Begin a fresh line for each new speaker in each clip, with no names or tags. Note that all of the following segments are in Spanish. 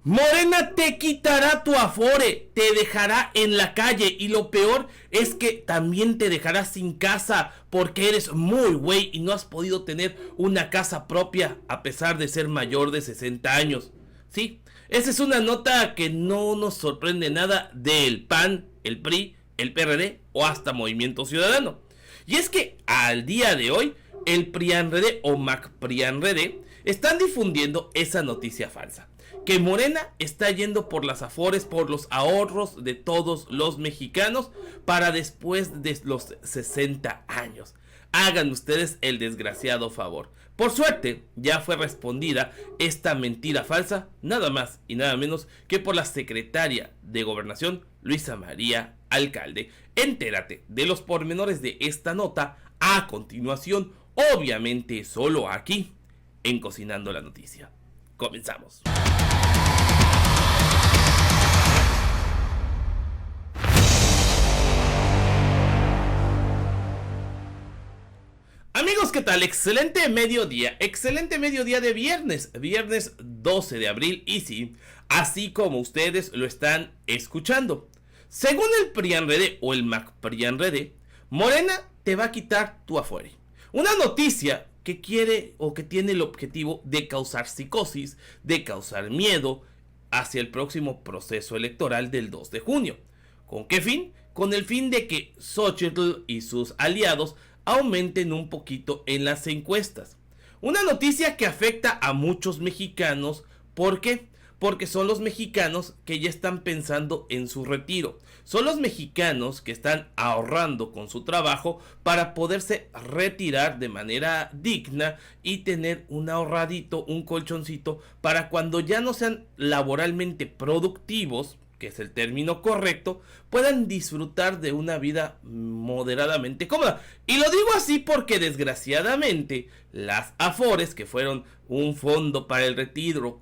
Morena te quitará tu afore, te dejará en la calle y lo peor es que también te dejará sin casa porque eres muy güey y no has podido tener una casa propia a pesar de ser mayor de 60 años. Sí, esa es una nota que no nos sorprende nada del PAN, el PRI, el PRD o hasta Movimiento Ciudadano. Y es que al día de hoy el PRIANREDE o MacPRIANREDE están difundiendo esa noticia falsa, que Morena está yendo por las afores, por los ahorros de todos los mexicanos para después de los 60 años. Hagan ustedes el desgraciado favor. Por suerte, ya fue respondida esta mentira falsa, nada más y nada menos que por la secretaria de Gobernación, Luisa María Alcalde. Entérate de los pormenores de esta nota a continuación, obviamente solo aquí, en Cocinando la Noticia. Comenzamos. Amigos, ¿qué tal? Excelente mediodía de viernes 12 de abril y sí, así como ustedes lo están escuchando. Según el PRIANREDE o el MacPRIANREDE, Morena te va a quitar tu afore. Una noticia que quiere o que tiene el objetivo de causar psicosis, de causar miedo hacia el próximo proceso electoral del 2 de junio. ¿Con qué fin? Con el fin de que Xochitl y sus aliados aumenten un poquito en las encuestas. Una noticia que afecta a muchos mexicanos. ¿Por qué? Porque son los mexicanos que ya están pensando en su retiro. Son los mexicanos que están ahorrando con su trabajo para poderse retirar de manera digna y tener un ahorradito, un colchoncito para cuando ya no sean laboralmente productivos, que es el término correcto, puedan disfrutar de una vida moderadamente cómoda. Y lo digo así porque desgraciadamente las afores, que fueron un fondo para el retiro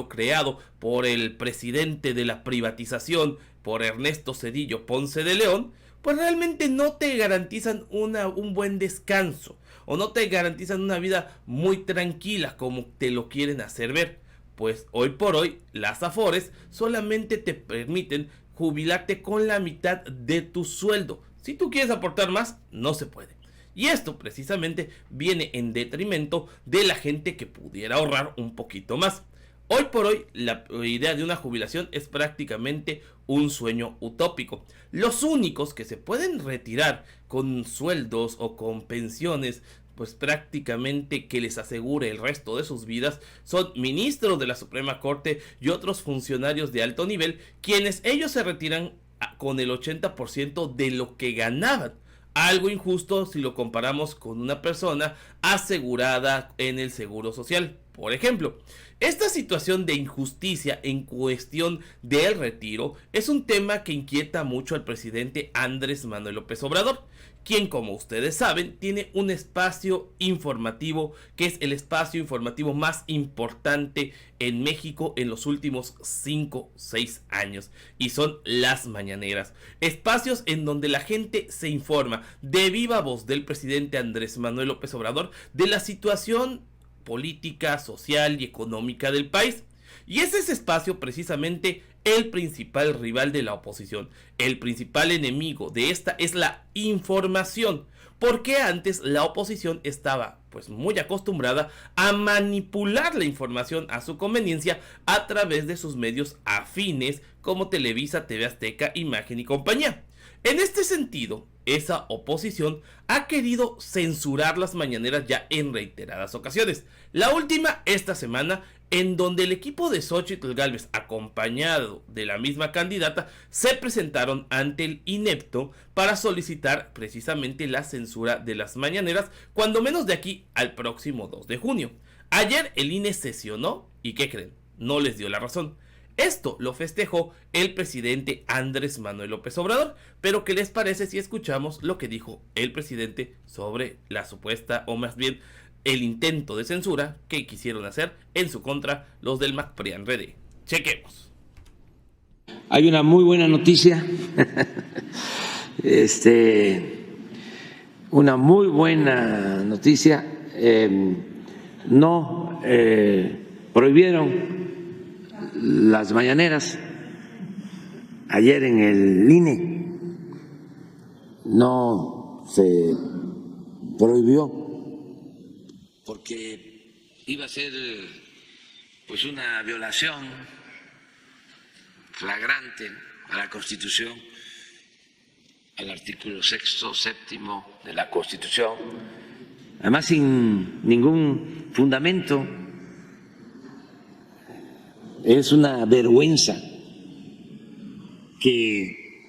creado por el presidente de la privatización, por Ernesto Zedillo Ponce de León, pues realmente no te garantizan un buen descanso o no te garantizan una vida muy tranquila como te lo quieren hacer ver. Pues hoy por hoy las afores solamente te permiten jubilarte con la mitad de tu sueldo. Si tú quieres aportar más, no se puede. Y esto precisamente viene en detrimento de la gente que pudiera ahorrar un poquito más. Hoy por hoy la idea de una jubilación es prácticamente un sueño utópico. Los únicos que se pueden retirar con sueldos o con pensiones pues prácticamente que les asegure el resto de sus vidas son ministros de la Suprema Corte y otros funcionarios de alto nivel, quienes ellos se retiran con el 80% de lo que ganaban. Algo injusto si lo comparamos con una persona asegurada en el Seguro Social. Por ejemplo, esta situación de injusticia en cuestión del retiro es un tema que inquieta mucho al presidente Andrés Manuel López Obrador, quien, como ustedes saben, tiene un espacio informativo que es el espacio informativo más importante en México en los últimos 5-6 años, y son las mañaneras, espacios en donde la gente se informa de viva voz del presidente Andrés Manuel López Obrador de la situación política, social y económica del país. Y es ese espacio precisamente el principal rival de la oposición. El principal enemigo de esta es la información. Porque antes la oposición estaba pues muy acostumbrada a manipular la información a su conveniencia a través de sus medios afines como Televisa, TV Azteca, Imagen y compañía. En este sentido, esa oposición ha querido censurar las mañaneras ya en reiteradas ocasiones. La última esta semana, en donde el equipo de Xochitl Gálvez, acompañado de la misma candidata, se presentaron ante el inepto para solicitar precisamente la censura de las mañaneras, cuando menos de aquí al próximo 2 de junio. Ayer el INE sesionó y ¿qué creen? No les dio la razón. Esto lo festejó el presidente Andrés Manuel López Obrador, pero ¿qué les parece si escuchamos lo que dijo el presidente sobre la supuesta, o más bien el intento de censura que quisieron hacer en su contra los del MacPRIANREDE? Chequemos.
Hay una muy buena noticia, una muy buena noticia. No prohibieron las mañaneras. Ayer en el INE no se prohibió porque iba a ser pues una violación flagrante a la Constitución, al artículo 6º, 7º de la Constitución, además sin ningún fundamento. Es una vergüenza que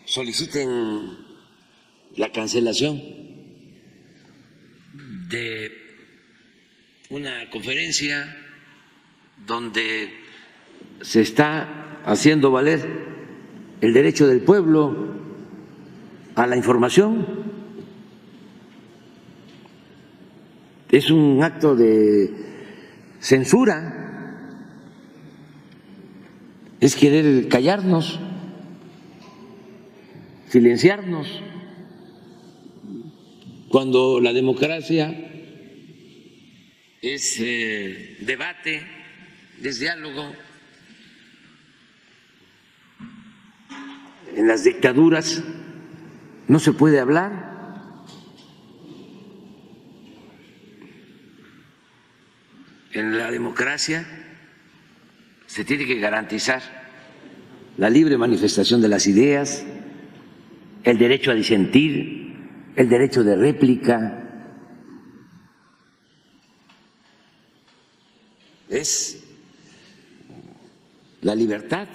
soliciten la cancelación de una conferencia donde se está haciendo valer el derecho del pueblo a la información. Es un acto de censura, es querer callarnos, silenciarnos, cuando la democracia es debate, es diálogo. En las dictaduras no se puede hablar. En la democracia se tiene que garantizar la libre manifestación de las ideas, el derecho a disentir, el derecho de réplica. Es la libertad,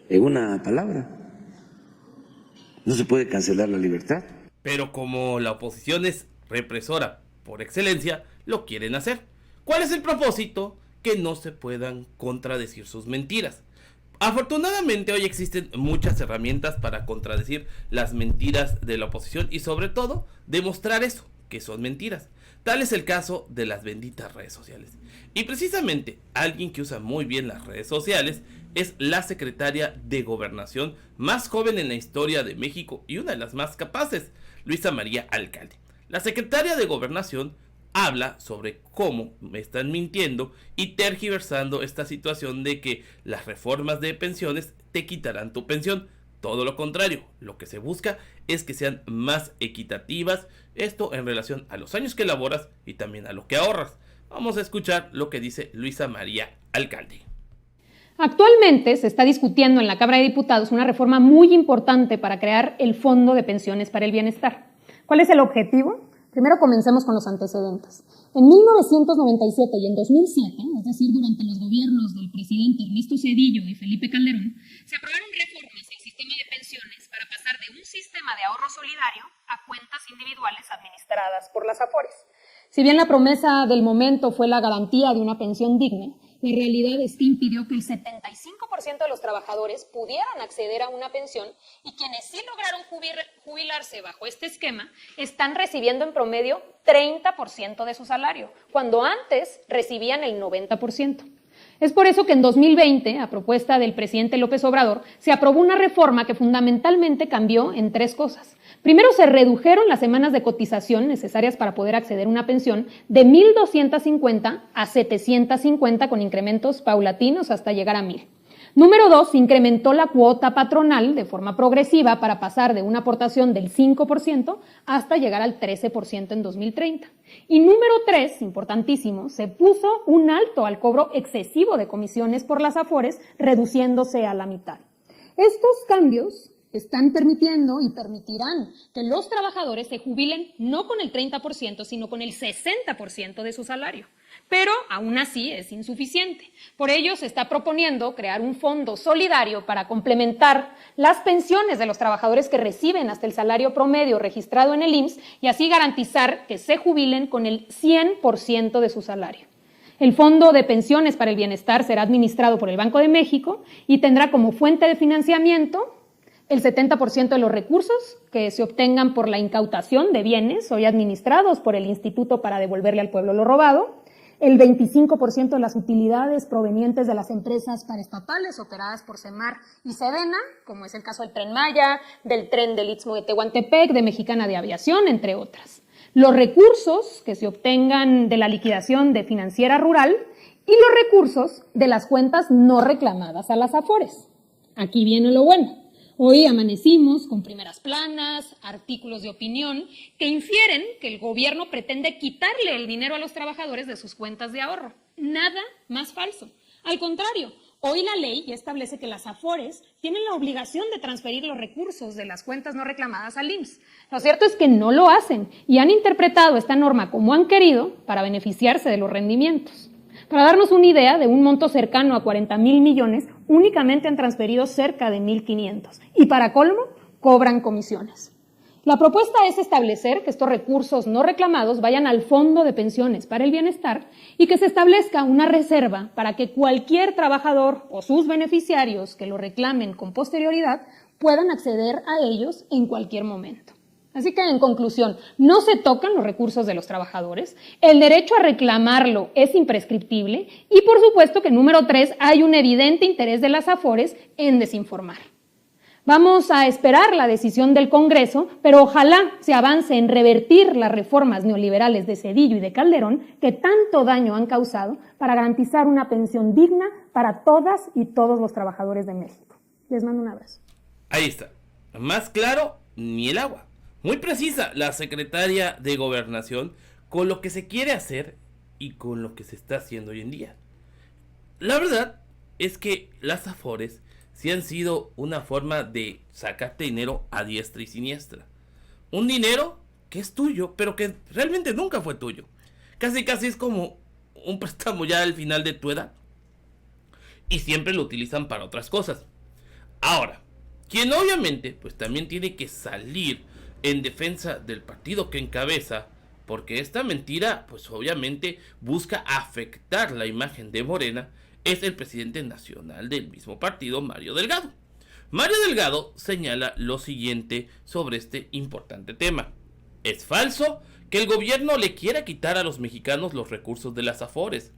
en una palabra. No se puede cancelar la libertad.
Pero como la oposición es represora por excelencia, lo quieren hacer. ¿Cuál es el propósito? Que no se puedan contradecir sus mentiras. Afortunadamente hoy existen muchas herramientas para contradecir las mentiras de la oposición y sobre todo demostrar eso, que son mentiras. Tal es el caso de las benditas redes sociales. Y precisamente alguien que usa muy bien las redes sociales es la secretaria de Gobernación más joven en la historia de México y una de las más capaces, Luisa María Alcalde. La secretaria de Gobernación habla sobre cómo me están mintiendo y tergiversando esta situación de que las reformas de pensiones te quitarán tu pensión. Todo lo contrario, lo que se busca es que sean más equitativas, esto en relación a los años que laboras y también a lo que ahorras. Vamos a escuchar lo que dice Luisa María Alcalde.
Actualmente se está discutiendo en la Cámara de Diputados una reforma muy importante para crear el Fondo de Pensiones para el Bienestar. ¿Cuál es el objetivo? Primero comencemos con los antecedentes. En 1997 y en 2007, es decir, durante los gobiernos del presidente Ernesto Zedillo y Felipe Calderón, se aprobaron reformas al sistema de pensiones para pasar de un sistema de ahorro solidario a cuentas individuales administradas por las AFORES. Si bien la promesa del momento fue la garantía de una pensión digna, la realidad es que impidió que el 75% de los trabajadores pudieran acceder a una pensión y quienes sí lograron jubilarse bajo este esquema están recibiendo en promedio 30% de su salario, cuando antes recibían el 90%. Es por eso que en 2020, a propuesta del presidente López Obrador, se aprobó una reforma que fundamentalmente cambió en tres cosas. Primero, se redujeron las semanas de cotización necesarias para poder acceder a una pensión de 1,250 a 750 con incrementos paulatinos hasta llegar a 1,000. Número 2, se incrementó la cuota patronal de forma progresiva para pasar de una aportación del 5% hasta llegar al 13% en 2030. Y número 3, importantísimo, se puso un alto al cobro excesivo de comisiones por las AFORES, reduciéndose a la mitad. Estos cambios están permitiendo y permitirán que los trabajadores se jubilen no con el 30%, sino con el 60% de su salario. Pero aún así es insuficiente. Por ello se está proponiendo crear un fondo solidario para complementar las pensiones de los trabajadores que reciben hasta el salario promedio registrado en el IMSS y así garantizar que se jubilen con el 100% de su salario. El Fondo de Pensiones para el Bienestar será administrado por el Banco de México y tendrá como fuente de financiamiento el 70% de los recursos que se obtengan por la incautación de bienes hoy administrados por el Instituto para devolverle al pueblo lo robado, el 25% de las utilidades provenientes de las empresas paraestatales operadas por Semar y Sedena, como es el caso del Tren Maya, del tren del Istmo de Tehuantepec, de Mexicana de Aviación, entre otras. Los recursos que se obtengan de la liquidación de Financiera Rural y los recursos de las cuentas no reclamadas a las Afores. Aquí viene lo bueno. Hoy amanecimos con primeras planas, artículos de opinión que infieren que el gobierno pretende quitarle el dinero a los trabajadores de sus cuentas de ahorro. Nada más falso. Al contrario, hoy la ley ya establece que las Afores tienen la obligación de transferir los recursos de las cuentas no reclamadas al IMSS. Lo cierto es que no lo hacen y han interpretado esta norma como han querido para beneficiarse de los rendimientos. Para darnos una idea, de un monto cercano a 40,000 millones, únicamente han transferido cerca de 1,500. Y para colmo, cobran comisiones. La propuesta es establecer que estos recursos no reclamados vayan al Fondo de Pensiones para el Bienestar y que se establezca una reserva para que cualquier trabajador o sus beneficiarios que lo reclamen con posterioridad puedan acceder a ellos en cualquier momento. Así que, en conclusión, no se tocan los recursos de los trabajadores, el derecho a reclamarlo es imprescriptible y, por supuesto, que número 3, hay un evidente interés de las Afores en desinformar. Vamos a esperar la decisión del Congreso, pero ojalá se avance en revertir las reformas neoliberales de Zedillo y de Calderón que tanto daño han causado para garantizar una pensión digna para todas y todos los trabajadores de México. Les mando un abrazo.
Ahí está. Más claro, ni el agua. Muy precisa la secretaria de Gobernación con lo que se quiere hacer y con lo que se está haciendo hoy en día. La verdad es que las Afores sí han sido una forma de sacarte dinero a diestra y siniestra. Un dinero que es tuyo, pero que realmente nunca fue tuyo. Casi es como un préstamo ya al final de tu edad. Y siempre lo utilizan para otras cosas. Ahora, quien obviamente pues también tiene que salir en defensa del partido que encabeza, porque esta mentira pues obviamente busca afectar la imagen de Morena, es el presidente nacional del mismo partido, Mario Delgado. Mario Delgado señala lo siguiente sobre este importante tema. Es falso que el gobierno le quiera quitar a los mexicanos los recursos de las Afores,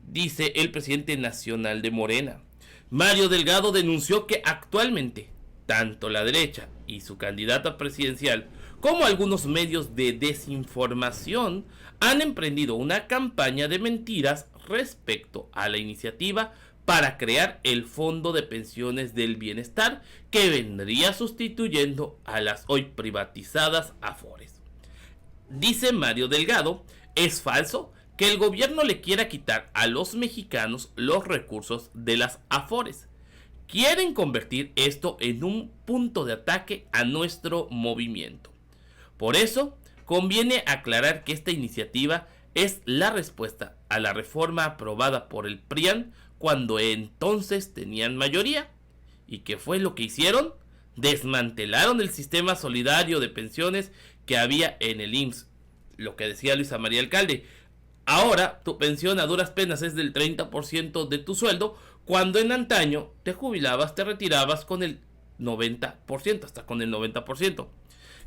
dice el presidente nacional de Morena. Mario Delgado denunció que actualmente tanto la derecha y su candidata presidencial como algunos medios de desinformación han emprendido una campaña de mentiras respecto a la iniciativa para crear el Fondo de Pensiones del Bienestar que vendría sustituyendo a las hoy privatizadas Afores. Dice Mario Delgado, es falso que el gobierno le quiera quitar a los mexicanos los recursos de las Afores. Quieren convertir esto en un punto de ataque a nuestro movimiento. Por eso, conviene aclarar que esta iniciativa es la respuesta a la reforma aprobada por el PRIAN cuando entonces tenían mayoría. ¿Y qué fue lo que hicieron? Desmantelaron el sistema solidario de pensiones que había en el IMSS. Lo que decía Luisa María Alcalde. Ahora tu pensión a duras penas es del 30% de tu sueldo, cuando en antaño te jubilabas, te retirabas con el 90%, hasta con el 90%.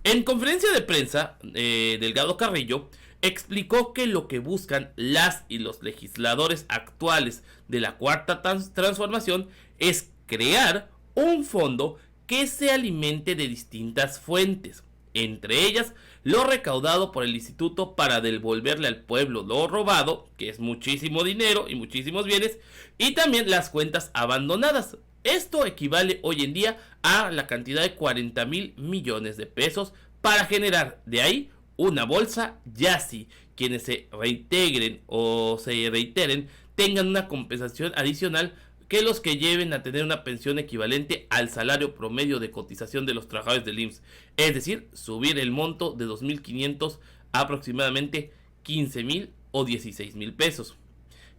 En conferencia de prensa, Delgado Carrillo explicó que lo que buscan las y los legisladores actuales de la Cuarta Transformación es crear un fondo que se alimente de distintas fuentes, entre ellas lo recaudado por el instituto para devolverle al pueblo lo robado, que es muchísimo dinero y muchísimos bienes, y también las cuentas abandonadas. Esto equivale hoy en día a la cantidad de 40,000 millones de pesos para generar de ahí una bolsa, ya si quienes se reintegren o se reiteren tengan una compensación adicional que los que lleven a tener una pensión equivalente al salario promedio de cotización de los trabajadores del IMSS, es decir, subir el monto de 2,500 a aproximadamente 15,000 o 16,000 pesos.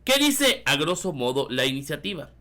¿Qué dice a grosso modo la iniciativa?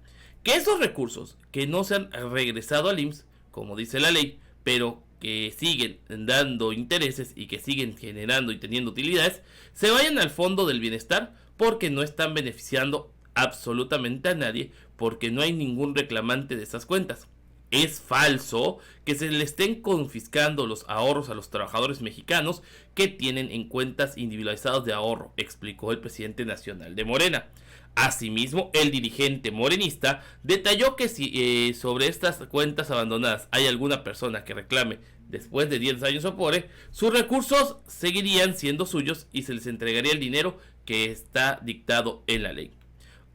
Que esos recursos que no se han regresado al IMSS, como dice la ley, pero que siguen dando intereses y que siguen generando y teniendo utilidades, se vayan al Fondo del Bienestar porque no están beneficiando absolutamente a nadie, porque no hay ningún reclamante de esas cuentas. Es falso que se le estén confiscando los ahorros a los trabajadores mexicanos que tienen en cuentas individualizadas de ahorro, explicó el presidente nacional de Morena. Asimismo, el dirigente morenista detalló que si sobre estas cuentas abandonadas hay alguna persona que reclame después de 10 años Afore, sus recursos seguirían siendo suyos y se les entregaría el dinero que está dictado en la ley.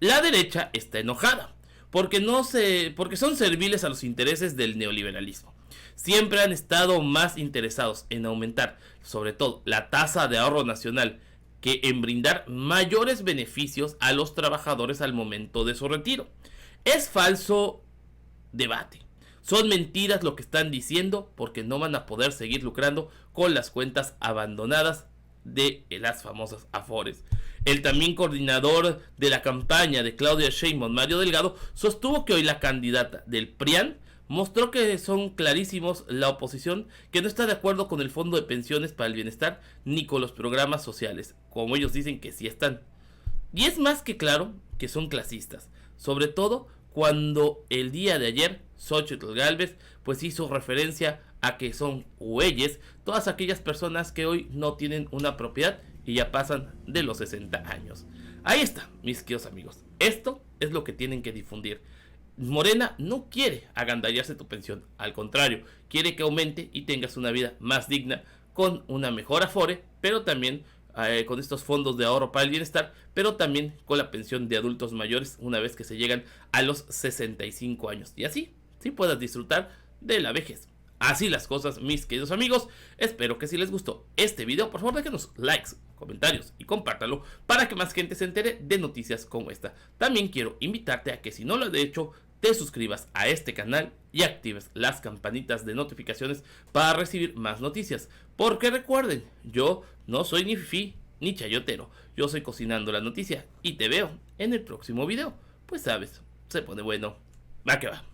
La derecha está enojada porque son serviles a los intereses del neoliberalismo. Siempre han estado más interesados en aumentar, sobre todo, la tasa de ahorro nacional que en brindar mayores beneficios a los trabajadores al momento de su retiro. Es falso debate. Son mentiras lo que están diciendo porque no van a poder seguir lucrando con las cuentas abandonadas de las famosas Afores. El también coordinador de la campaña de Claudia Sheinbaum, Mario Delgado, sostuvo que hoy la candidata del PRIAN mostró que son clarísimos la oposición, que no está de acuerdo con el Fondo de Pensiones para el Bienestar ni con los programas sociales, como ellos dicen que sí están. Y es más que claro que son clasistas, sobre todo cuando el día de ayer Xóchitl Gálvez pues hizo referencia a que son güeyes todas aquellas personas que hoy no tienen una propiedad y ya pasan de los 60 años. Ahí está, mis queridos amigos. Esto es lo que tienen que difundir. Morena no quiere agandallarse tu pensión, al contrario, quiere que aumente y tengas una vida más digna con una mejor Afore, pero también con estos fondos de ahorro para el bienestar, pero también con la pensión de adultos mayores una vez que se llegan a los 65 años. Y así, sí puedas disfrutar de la vejez. Así las cosas, mis queridos amigos. Espero que si les gustó este video, por favor déjenos likes, comentarios y compártalo para que más gente se entere de noticias como esta. También quiero invitarte a que si no lo has hecho, te suscribas a este canal y actives las campanitas de notificaciones para recibir más noticias. Porque recuerden, yo no soy ni fifí ni chayotero, yo soy Cocinando la Noticia y te veo en el próximo video. Pues sabes, se pone bueno. Va que va.